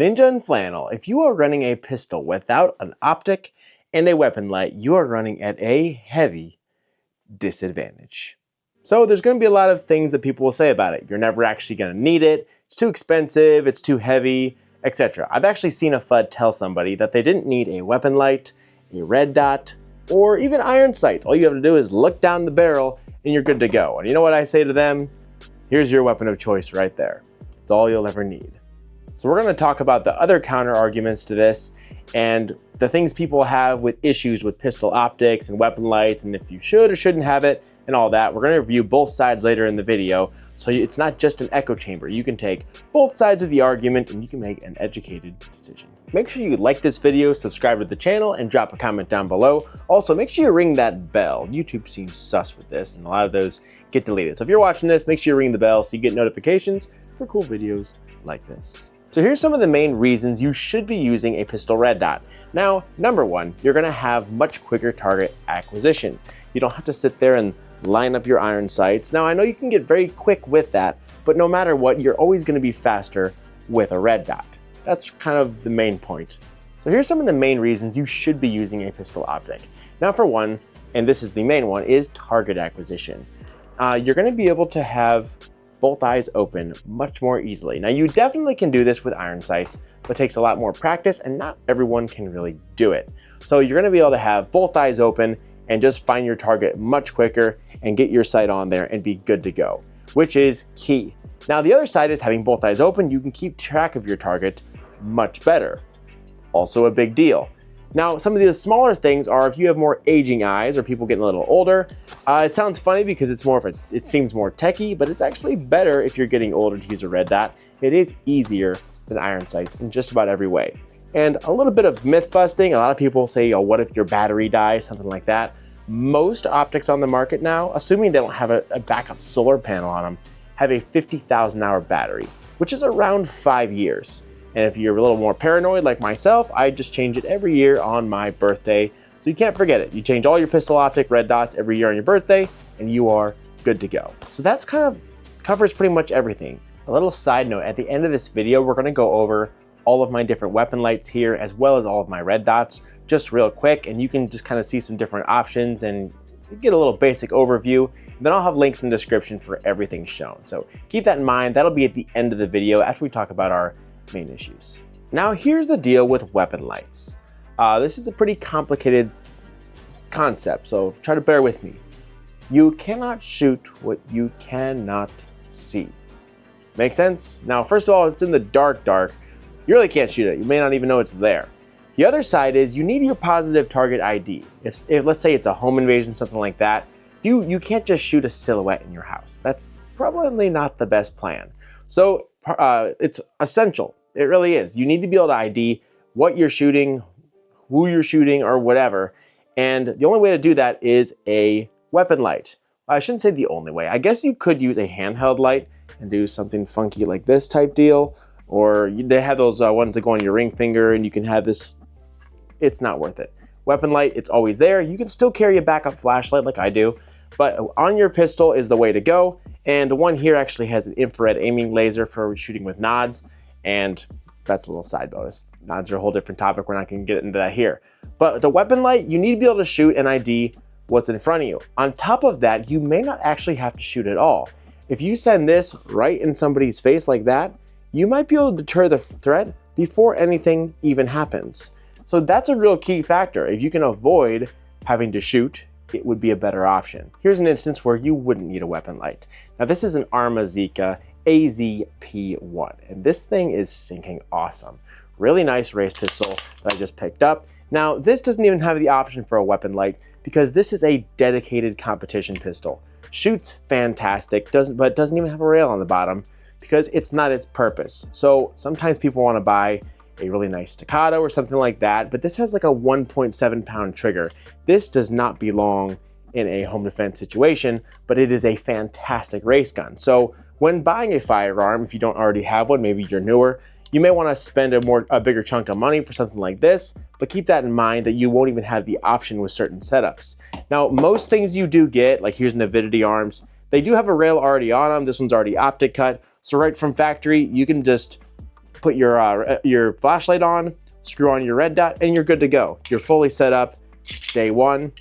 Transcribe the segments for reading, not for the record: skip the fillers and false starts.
Ninja and Flannel, if you are running a pistol without an optic and a weapon light, you are running at a heavy disadvantage. So there's going to be a lot of things that people will say about it. You're never actually going to need it, it's too expensive, it's too heavy, etc. I've actually seen a FUD tell somebody that they didn't need a weapon light, a red dot, or even iron sights. All you have to do is look down the barrel and you're good to go. And you know what I say to them? Here's your weapon of choice right there. It's all you'll ever need. So we're going to talk about the other counter arguments to this and the things people have with issues with pistol optics and weapon lights, and if you should or shouldn't have it and all that. We're going to review both sides later in the video, so it's not just an echo chamber. You can take both sides of the argument and you can make an educated decision. Make sure you like this video, subscribe to the channel, and drop a comment down below. Also, make sure you ring that bell. YouTube seems sus with this, and a lot of those get deleted. So if you're watching this, make sure you ring the bell so you get notifications for cool videos like this. So here's some of the main reasons you should be using a pistol red dot. Now, number one, you're gonna have much quicker target acquisition. You don't have to sit there and line up your iron sights. Now, I know you can get very quick with that, but no matter what, you're always gonna be faster with a red dot. That's kind of the main point. So here's some of the main reasons you should be using a pistol optic. Now, for one, and this is the main one, is target acquisition. You're gonna be able to have both eyes open much more easily. Now, you definitely can do this with iron sights, but it takes a lot more practice and not everyone can really do it. So you're gonna be able to have both eyes open and just find your target much quicker and get your sight on there and be good to go, which is key. Now, the other side is having both eyes open, you can keep track of your target much better. Also a big deal. Now, some of the smaller things are if you have more aging eyes or people getting a little older, it sounds funny because it seems more techie, but it's actually better if you're getting older to use a red dot. It is easier than iron sights in just about every way. And a little bit of myth busting, a lot of people say, oh, what if your battery dies, something like that. Most optics on the market now, assuming they don't have a backup solar panel on them, have a 50,000 hour battery, which is around 5 years. And if you're a little more paranoid like myself, I just change it every year on my birthday. So you can't forget it. You change all your pistol optic red dots every year on your birthday and you are good to go. So that's kind of covers pretty much everything. A little side note, at the end of this video, we're gonna go over all of my different weapon lights here as well as all of my red dots just real quick, and you can just kind of see some different options and get a little basic overview. Then I'll have links in the description for everything shown. So keep that in mind. That'll be at the end of the video after we talk about our main issues. Now, here's the deal with weapon lights. This is a pretty complicated concept, so try to bear with me. You cannot shoot what you cannot see. Make sense? Now, first of all, it's in the dark. You really can't shoot it. You may not even know it's there. The other side is you need your positive target ID. If let's say it's a home invasion, something like that, you can't just shoot a silhouette in your house. That's probably not the best plan. So it's essential. It really is. You need to be able to ID what you're shooting, who you're shooting, or whatever. And the only way to do that is a weapon light. I shouldn't say the only way. I guess you could use a handheld light and do something funky like this type deal. Or they have those ones that go on your ring finger and you can have this. It's not worth it. Weapon light, it's always there. You can still carry a backup flashlight like I do, but on your pistol is the way to go. And the one here actually has an infrared aiming laser for shooting with nods. And that's a little side bonus. Nods are a whole different topic. We're not going to get into that here. But the weapon light, you need to be able to shoot and ID what's in front of you. On top of that, you may not actually have to shoot at all. If you send this right in somebody's face like that, you might be able to deter the threat before anything even happens. So that's a real key factor. If you can avoid having to shoot, it would be a better option. Here's an instance where you wouldn't need a weapon light. Now, this is an Arma Zika AZP1, and this thing is stinking awesome. Really nice race pistol that I just picked up. Now, this doesn't even have the option for a weapon light because this is a dedicated competition pistol. Shoots fantastic, but doesn't even have a rail on the bottom because it's not its purpose. So sometimes people want to buy a really nice staccato or something like that, but this has like a 1.7 pound trigger. This does not belong in a home defense situation, but it is a fantastic race gun. So when buying a firearm, if you don't already have one, maybe you're newer, you may want to spend a bigger chunk of money for something like this, but keep that in mind that you won't even have the option with certain setups. Now, most things you do get, like here's an Avidity arms, they do have a rail already on them. This one's already optic cut. So right from factory, you can just put your flashlight on, screw on your red dot, and you're good to go. You're fully set up. Day one,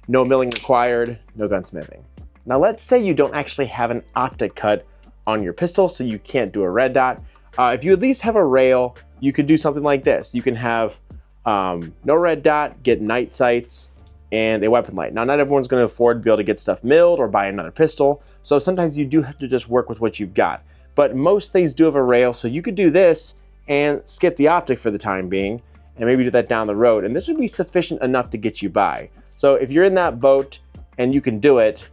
no milling required, no gunsmithing. Now let's say you don't actually have an optic cut on your pistol, so you can't do a red dot. If you at least have a rail, you could do something like this. You can have no red dot, get night sights, and a weapon light. Now, not everyone's going to afford to be able to get stuff milled or buy another pistol, so sometimes you do have to just work with what you've got. But most things do have a rail, so you could do this and skip the optic for the time being, and maybe do that down the road, and this would be sufficient enough to get you by. So if you're in that boat and you can do it,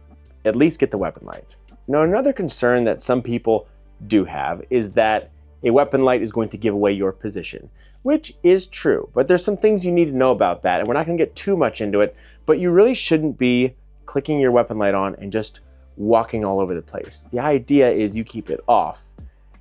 at least get the weapon light. Now, another concern that some people do have is that a weapon light is going to give away your position, which is true, but there's some things you need to know about that, and we're not going to get too much into it, but you really shouldn't be clicking your weapon light on and just walking all over the place. The idea is you keep it off.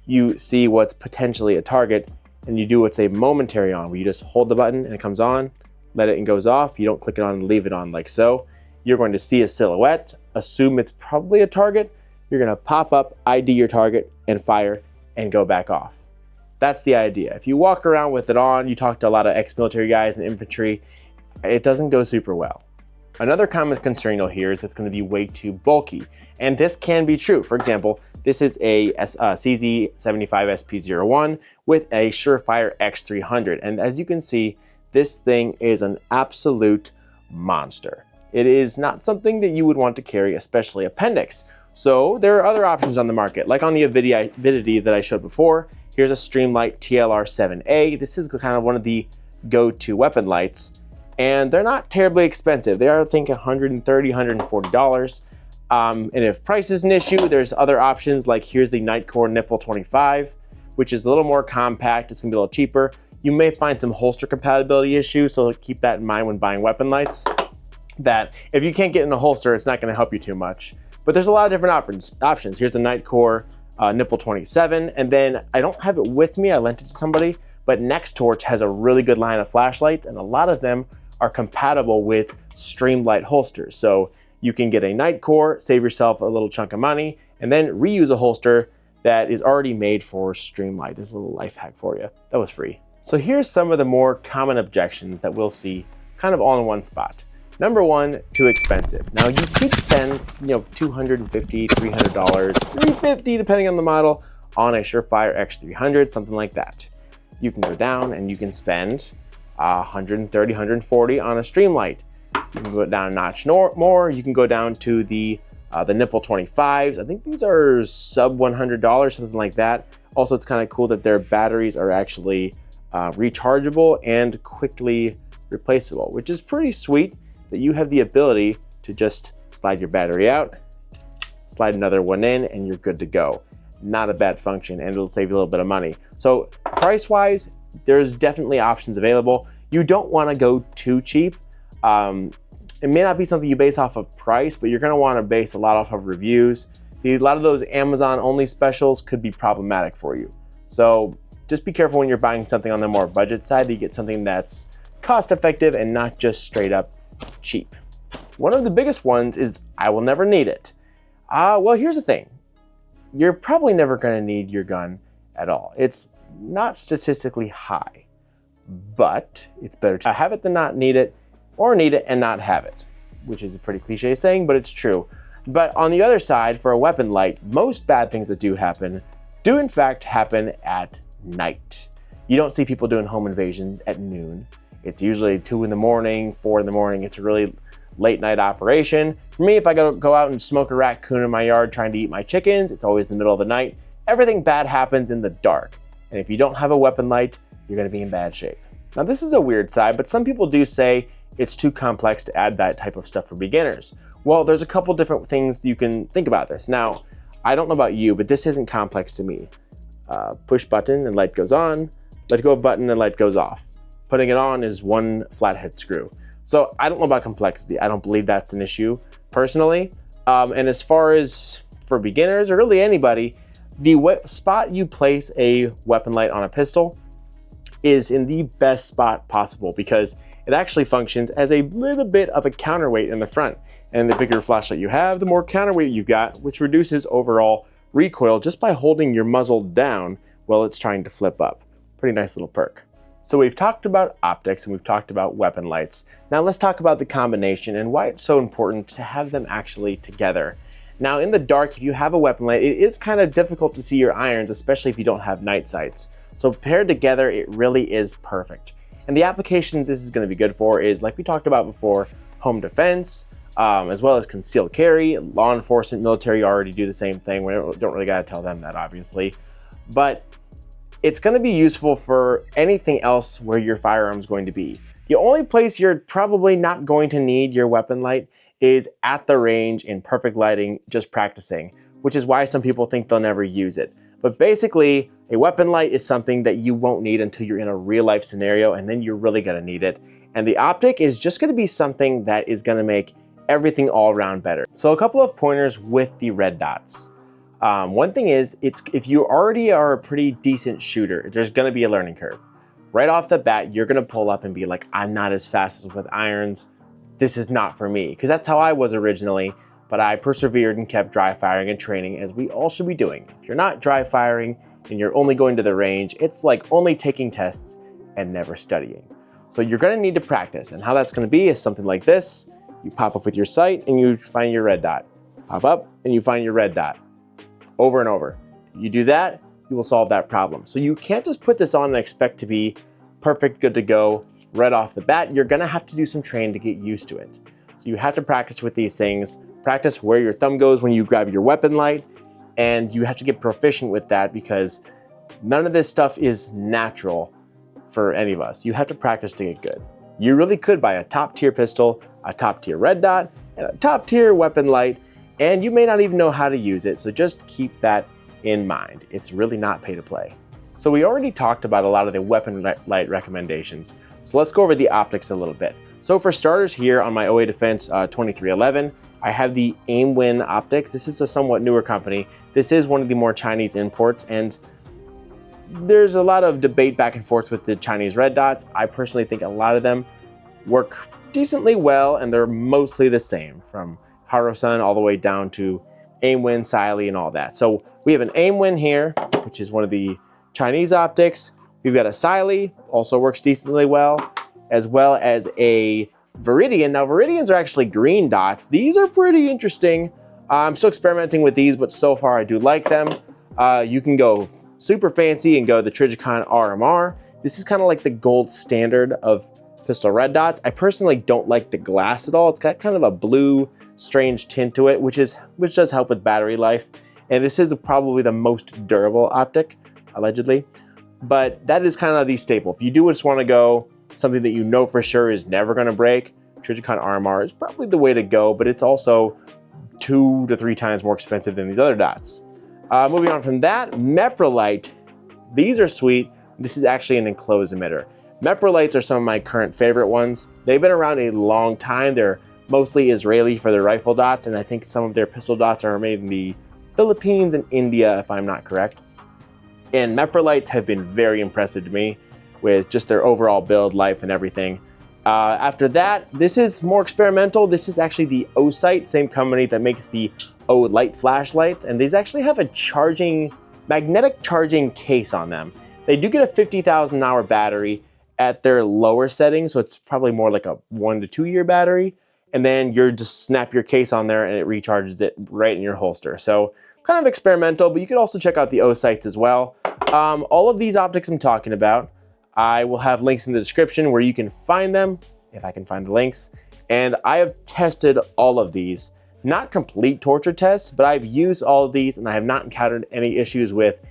You see what's potentially a target, and you do what's a momentary on, where you just hold the button and it comes on, let it and goes off. You don't click it on and leave it on like so. You're going to see a silhouette, assume it's probably a target. You're going to pop up, ID your target, and fire, and go back off. That's the idea. If you walk around with it on, you talk to a lot of ex-military guys and infantry, it doesn't go super well. Another common concern you'll hear is it's going to be way too bulky, and this can be true. For example, this is a CZ75SP01 with a Surefire X300, and as you can see, this thing is an absolute monster. It is not something that you would want to carry, especially appendix. So there are other options on the market, like on the Avidity that I showed before. Here's a Streamlight TLR7A. This is kind of one of the go-to weapon lights, and they're not terribly expensive. They are, I think, $130, $140. And if price is an issue, there's other options, like here's the Nightcore Nipple 25, which is a little more compact. It's gonna be a little cheaper. You may find some holster compatibility issues, so keep that in mind when buying weapon lights, that if you can't get in a holster, it's not gonna help you too much. But there's a lot of different options. Here's the Nightcore Nipple 27, and then I don't have it with me, I lent it to somebody, but NextTorch has a really good line of flashlights, and a lot of them are compatible with Streamlight holsters. So you can get a Nightcore, save yourself a little chunk of money, and then reuse a holster that is already made for Streamlight. There's a little life hack for you. That was free. So here's some of the more common objections that we'll see kind of all in one spot. Number one, too expensive. Now you could spend, $250, $300, $350 depending on the model on a Surefire X300, something like that. You can go down and you can spend $130, $140 on a Streamlight. You can go down a notch more. You can go down to the Nipple 25s. I think these are sub $100, something like that. Also, it's kind of cool that their batteries are actually rechargeable and quickly replaceable, which is pretty sweet, that you have the ability to just slide your battery out, slide another one in, and you're good to go. Not a bad function, and it'll save you a little bit of money. So price-wise, there's definitely options available. You don't want to go too cheap. It may not be something you base off of price, but you're going to want to base a lot off of reviews. A lot of those Amazon-only specials could be problematic for you. So just be careful when you're buying something on the more budget side, that you get something that's cost-effective and not just straight up cheap. One of the biggest ones is, I will never need it. Well, here's the thing. You're probably never going to need your gun at all. It's not statistically high, but it's better to have it than not need it, or need it and not have it, which is a pretty cliche saying, but it's true. But on the other side, for a weapon light, most bad things that do happen do in fact happen at night. You don't see people doing home invasions at noon. It's usually 2 in the morning, 4 in the morning. It's a really late night operation. For me, if I go out and smoke a raccoon in my yard trying to eat my chickens, it's always the middle of the night. Everything bad happens in the dark. And if you don't have a weapon light, you're gonna be in bad shape. Now this is a weird side, but some people do say it's too complex to add that type of stuff for beginners. Well, there's a couple different things you can think about this. Now, I don't know about you, but this isn't complex to me. Push button and light goes on, let go of button and light goes off. Putting it on is one flathead screw. So I don't know about complexity. I don't believe that's an issue personally. And as far as for beginners or really anybody, the spot you place a weapon light on a pistol is in the best spot possible, because it actually functions as a little bit of a counterweight in the front. And the bigger flashlight you have, the more counterweight you've got, which reduces overall recoil just by holding your muzzle down while it's trying to flip up. Pretty nice little perk. So we've talked about optics and we've talked about weapon lights. Now let's talk about the combination and why it's so important to have them actually together. Now in the dark, if you have a weapon light, it is kind of difficult to see your irons, especially if you don't have night sights. So paired together, it really is perfect. And the applications this is going to be good for is, like we talked about before, home defense, as well as concealed carry. Law enforcement, military already do the same thing. We don't really got to tell them that, obviously. But it's going to be useful for anything else where your firearm is going to be. The only place you're probably not going to need your weapon light is at the range in perfect lighting, just practicing, which is why some people think they'll never use it. But basically, a weapon light is something that you won't need until you're in a real life scenario, and then you're really going to need it. And the optic is just going to be something that is going to make everything all around better. So a couple of pointers with the red dots. One thing is, if you already are a pretty decent shooter, there's going to be a learning curve. Right off the bat, you're going to pull up and be like, I'm not as fast as with irons. This is not for me. Because that's how I was originally, but I persevered and kept dry firing and training, as we all should be doing. If you're not dry firing and you're only going to the range, it's like only taking tests and never studying. So you're going to need to practice, and how that's going to be is something like this. You pop up with your sight and you find your red dot. Pop up and you find your red dot. Over and over. You do that, you will solve that problem. So you can't just put this on and expect to be perfect, good to go right off the bat. You're gonna have to do some training to get used to it. So you have to practice with these things, practice where your thumb goes when you grab your weapon light, and you have to get proficient with that because none of this stuff is natural for any of us. You have to practice to get good. You really could buy a top tier pistol, a top tier red dot, and a top tier weapon light, and you may not even know how to use it, so just keep that in mind. It's really not pay to play. So we already talked about a lot of the weapon light recommendations, so let's go over the optics a little bit. So for starters here on my OA Defense 2311, I have the Aimwin optics. This is a somewhat newer company. This is one of the more Chinese imports, and there's a lot of debate back and forth with the Chinese red dots. I personally think a lot of them work decently well, and they're mostly the same, from Harosun all the way down to Aimwin, Siley, and all that. So we have an Aimwin here, which is one of the Chinese optics. We've got a Siley, also works decently well as a Viridian. Now Viridians are actually green dots. These are pretty interesting. I'm still experimenting with these, but so far I do like them. You can go super fancy and go the Trijicon RMR. This is kind of like the gold standard of pistol red dots. I personally don't like the glass at all. It's got kind of a blue, strange tint to it, which does help with battery life. And this is probably the most durable optic, allegedly. But that is kind of the staple. If you do just want to go something that you know for sure is never going to break, Trijicon RMR is probably the way to go, but it's also 2 to 3 times more expensive than these other dots. Moving on from that, Meprolite. These are sweet. This is actually an enclosed emitter. Meprolites are some of my current favorite ones. They've been around a long time. They're mostly Israeli for their rifle dots, and I think some of their pistol dots are made in the Philippines and India, if I'm not correct. And Meprolites have been very impressive to me with just their overall build, life, and everything. After that, this is more experimental. This is actually the O-Sight, same company that makes the O-Light flashlights, and these actually have a magnetic charging case on them. They do get a 50,000 hour battery at their lower setting, so it's probably more like a 1 to 2 year battery, and then you just snap your case on there and it recharges it right in your holster. So kind of experimental, but you could also check out the O-Sights as well. All of these optics I'm talking about, I will have links in the description where you can find them, if I can find the links. And I have tested all of these. Not complete torture tests, but I've used all of these and I have not encountered any issues with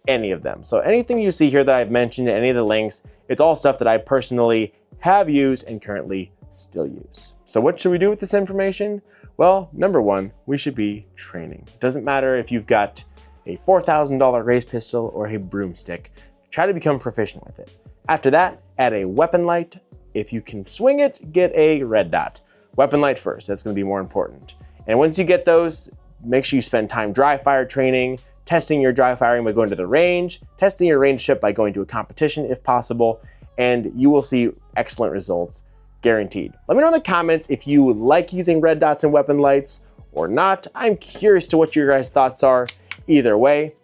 any of them. So anything you see here that I've mentioned, any of the links, it's all stuff that I personally have used and currently still use. So what should we do with this information? Well, number one, we should be training. It doesn't matter if you've got a $4,000 race pistol or a broomstick. Try to become proficient with it. After that, add a weapon light. If you can swing it, get a red dot. Weapon light first, that's gonna be more important. And once you get those, make sure you spend time dry fire training, testing your dry firing by going to the range, testing your range ship by going to a competition if possible, and you will see excellent results, guaranteed. Let me know in the comments if you like using red dots and weapon lights or not. I'm curious to what your guys' thoughts are either way.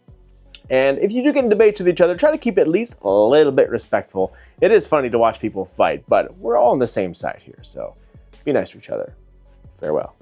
And if you do get in debates with each other, try to keep at least a little bit respectful. It is funny to watch people fight, but we're all on the same side here, so be nice to each other. Farewell.